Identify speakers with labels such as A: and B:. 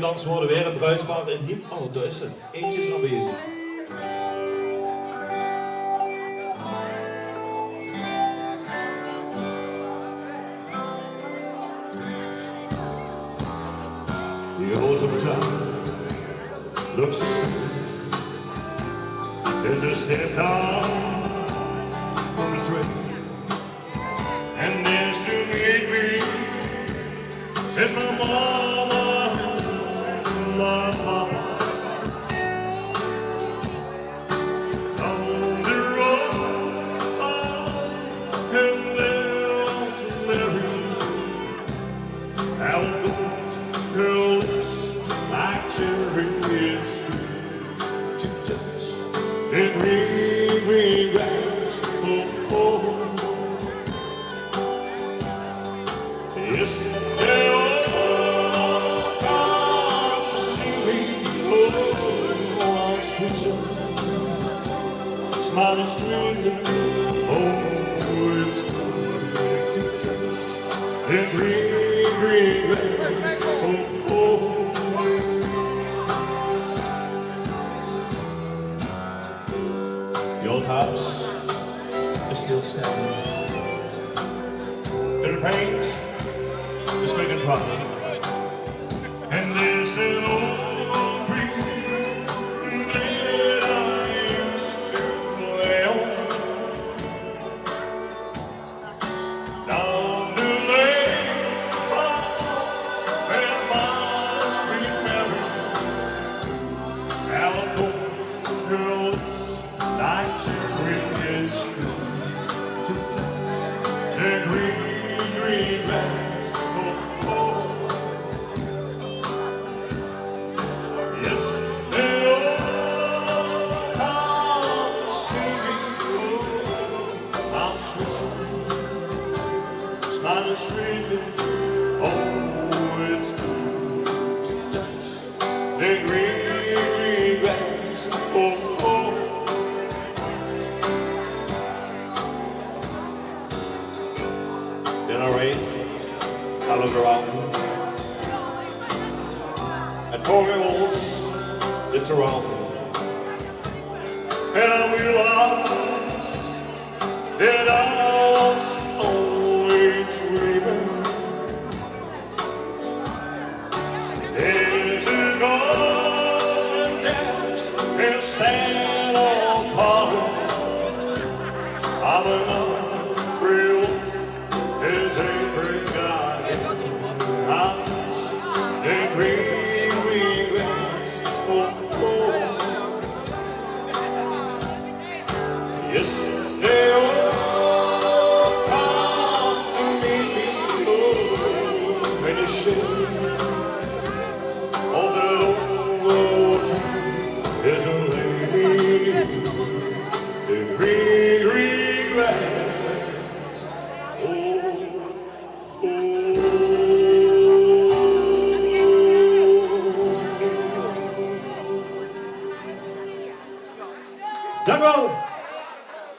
A: gedanst worden, weer een bruidspaar en niet ondertussen. Eentje is aanwezig.
B: The autumn time looks the same as I step down from the train, and there's to meet me is my mama and my papa. On the road, and they're so merry. Our those girls like cherries to touch and green, green grass. Oh, oh. Yes, they all come to see me. Oh, I'm sweet, smiling stranger. Oh, it's good to touch and green, green grass. Oh, oh.
A: The old house is still standing.
B: The paint is making proud, and there's an old tree that I used to play on. Down the lane, and my sweet Mary, our old girls like cherries to touch the green, green grass. Oh, oh. Yes, they all come to see me. Oh, I'm sweet, smiling sweetly. Oh, it's good to touch the green, green grass. Oh, oh.
A: Then I rake, I look around, and 4-year-olds, it's around me.
B: And I realized that I was only dreaming. There's a golden depths and sand.